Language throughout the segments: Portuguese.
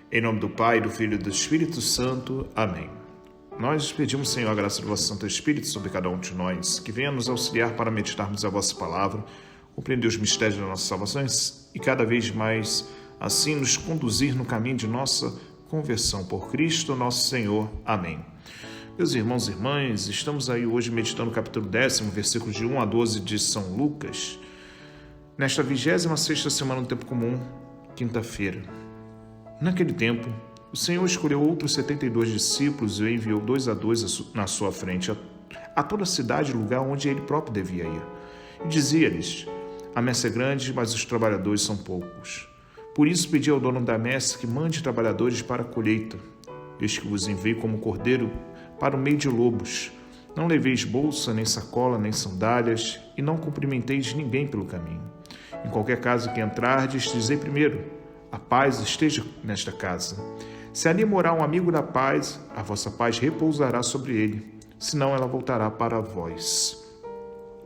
Em nome do Pai, do Filho e do Espírito Santo. Amém. Nós pedimos, Senhor, a graça do vosso Santo Espírito sobre cada um de nós, que venha nos auxiliar para meditarmos a vossa palavra, compreender os mistérios das nossas salvações e cada vez mais, assim, nos conduzir no caminho de nossa conversão por Cristo, nosso Senhor. Amém. Meus irmãos e irmãs, estamos aí hoje meditando o capítulo 10, versículos de 1 a 12 de São Lucas, nesta 26ª semana do Tempo Comum, quinta-feira. Naquele tempo, o Senhor escolheu outros 72 discípulos e enviou 2 a 2 na sua frente a toda a cidade e lugar onde ele próprio devia ir. E dizia-lhes: a messe é grande, mas os trabalhadores são poucos. Por isso pedi ao dono da messe que mande trabalhadores para a colheita. Eis que vos envio como cordeiro para o meio de lobos. Não leveis bolsa, nem sacola, nem sandálias, e não cumprimenteis ninguém pelo caminho. Em qualquer casa que entrardes, dizei primeiro: a paz esteja nesta casa. Se ali morar um amigo da paz, a vossa paz repousará sobre ele, senão ela voltará para vós.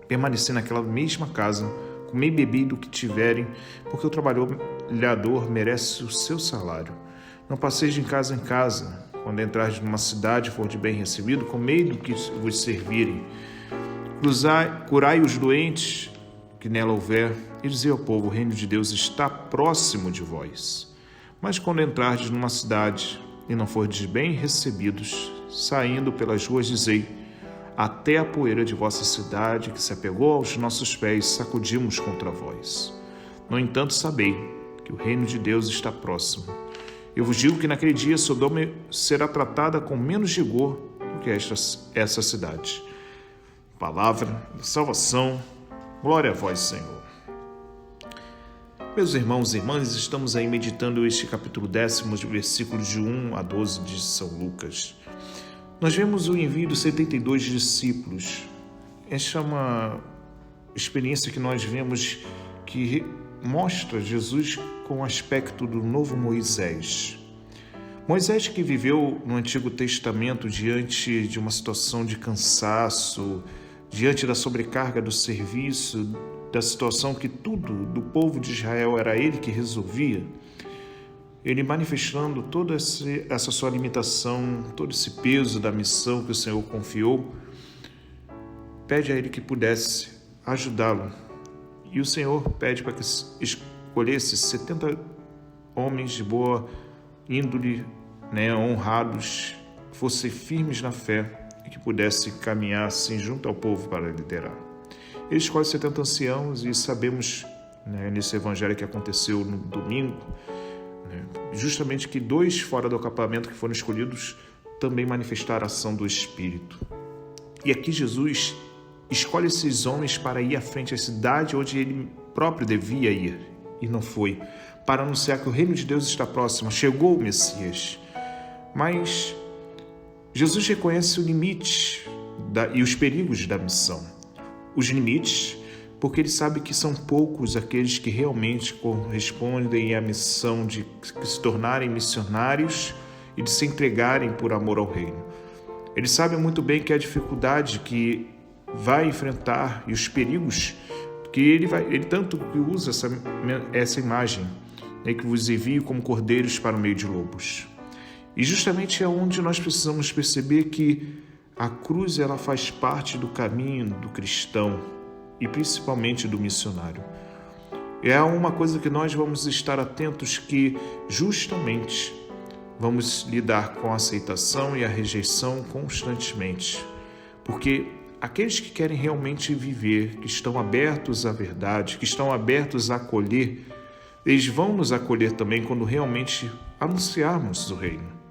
Permanecei naquela mesma casa, comei e bebi do que tiverem, porque o trabalhador merece o seu salário. Não passeis de casa em casa. Quando entrardes numa cidade e for de bem recebido, comei do que vos servirem. Curai os doentes que nela houver, e dizei ao povo: o reino de Deus está próximo de vós. Mas quando entrardes numa cidade e não fordes bem recebidos, saindo pelas ruas, dizei: até a poeira de vossa cidade, que se apegou aos nossos pés, sacudimos contra vós. No entanto, sabei que o reino de Deus está próximo. Eu vos digo que naquele dia Sodoma será tratada com menos rigor do que essa cidade. Palavra da salvação. Glória a vós, Senhor. Meus irmãos e irmãs, estamos aí meditando este capítulo 10, versículos de 1 a 12 de São Lucas. Nós vemos o envio dos 72 discípulos. Esta é uma experiência que nós vemos que mostra Jesus com o aspecto do novo Moisés. Moisés, que viveu no Antigo Testamento diante de uma situação de cansaço, diante da sobrecarga do serviço, da situação que tudo do povo de Israel era ele que resolvia, ele manifestando toda essa sua limitação, todo esse peso da missão que o Senhor confiou, pede a ele que pudesse ajudá-lo. E o Senhor pede para que escolhesse 70 homens de boa índole, honrados, fossem firmes na fé, e que pudesse caminhar assim junto ao povo para liderar. Ele escolhe 70 anciãos e sabemos, nesse evangelho que aconteceu no domingo, justamente que 2 fora do acampamento que foram escolhidos também manifestaram a ação do Espírito. E aqui Jesus escolhe esses homens para ir à frente à cidade onde ele próprio devia ir, e não foi, para anunciar que o reino de Deus está próximo, chegou o Messias. Mas Jesus reconhece o limite e os perigos da missão. Os limites, porque ele sabe que são poucos aqueles que realmente correspondem à missão de se tornarem missionários e de se entregarem por amor ao reino. Ele sabe muito bem que a dificuldade que vai enfrentar e os perigos que ele tanto que usa essa imagem, que vos envio como cordeiros para o meio de lobos. E justamente é onde nós precisamos perceber que a cruz ela faz parte do caminho do cristão e principalmente do missionário. É uma coisa que nós vamos estar atentos, que justamente vamos lidar com a aceitação e a rejeição constantemente. Porque aqueles que querem realmente viver, que estão abertos à verdade, que estão abertos a acolher, eles vão nos acolher também quando realmente anunciarmos o reino.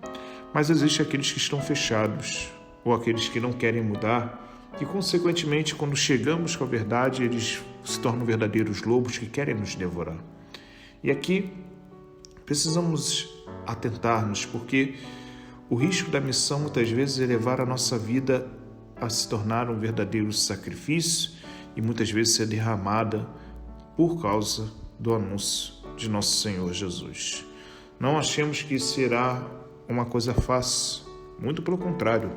Mas existem aqueles que estão fechados, ou aqueles que não querem mudar, e consequentemente, quando chegamos com a verdade, eles se tornam verdadeiros lobos que querem nos devorar. E aqui precisamos atentar-nos, porque o risco da missão muitas vezes é levar a nossa vida a se tornar um verdadeiro sacrifício e muitas vezes ser derramada por causa do anúncio de nosso Senhor Jesus. Não achemos que será uma coisa fácil, muito pelo contrário.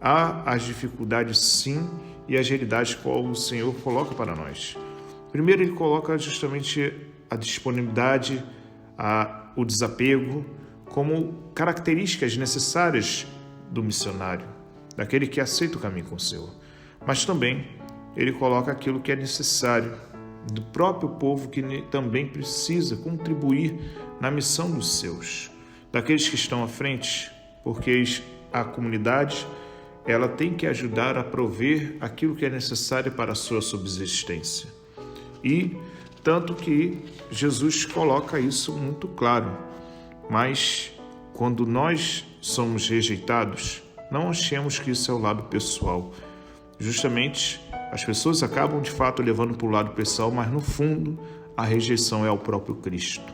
Há as dificuldades sim e as realidades que o Senhor coloca para nós. Primeiro, Ele coloca justamente a disponibilidade, o desapego, como características necessárias do missionário, daquele que aceita o caminho com o Senhor. Mas também ele coloca aquilo que é necessário do próprio povo que também precisa contribuir na missão dos seus, daqueles que estão à frente, porque a comunidade ela tem que ajudar a prover aquilo que é necessário para a sua subsistência. E tanto que Jesus coloca isso muito claro. Mas quando nós somos rejeitados, não achemos que isso é o lado pessoal. Justamente, as pessoas acabam de fato levando para o lado pessoal, mas no fundo a rejeição é ao próprio Cristo.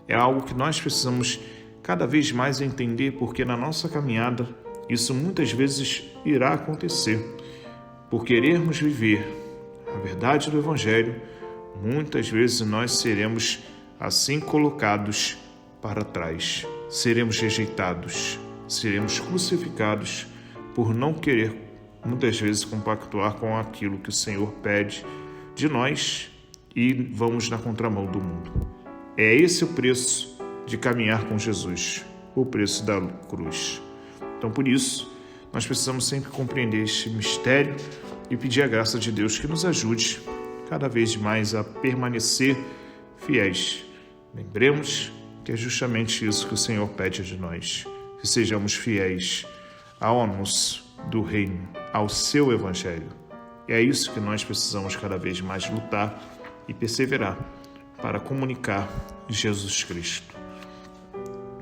É algo que nós precisamos cada vez mais entender, porque na nossa caminhada isso muitas vezes irá acontecer. Por querermos viver a verdade do Evangelho, muitas vezes nós seremos assim colocados para trás. Seremos rejeitados, seremos crucificados por não querer muitas vezes compactuar com aquilo que o Senhor pede de nós e vamos na contramão do mundo. É esse o preço de caminhar com Jesus, o preço da cruz. Então, por isso, nós precisamos sempre compreender este mistério e pedir a graça de Deus que nos ajude cada vez mais a permanecer fiéis. Lembremos que é justamente isso que o Senhor pede de nós, que sejamos fiéis ao anúncio do reino, ao seu Evangelho. E é isso que nós precisamos cada vez mais lutar e perseverar para comunicar Jesus Cristo.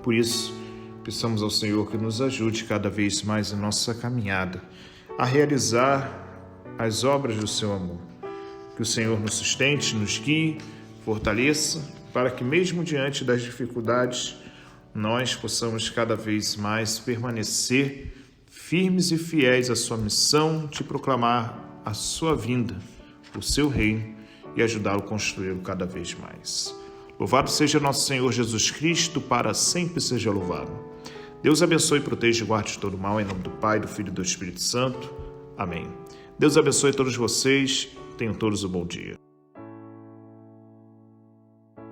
Por isso, peçamos ao Senhor que nos ajude cada vez mais em nossa caminhada a realizar as obras do seu amor. Que o Senhor nos sustente, nos guie, fortaleça, para que mesmo diante das dificuldades, nós possamos cada vez mais permanecer firmes e fiéis à sua missão de proclamar a sua vinda, o seu reino e ajudá-lo a construí-lo cada vez mais. Louvado seja nosso Senhor Jesus Cristo, para sempre seja louvado. Deus abençoe, proteja e guarde de todo mal, em nome do Pai, do Filho e do Espírito Santo. Amém. Deus abençoe todos vocês. Tenham todos um bom dia.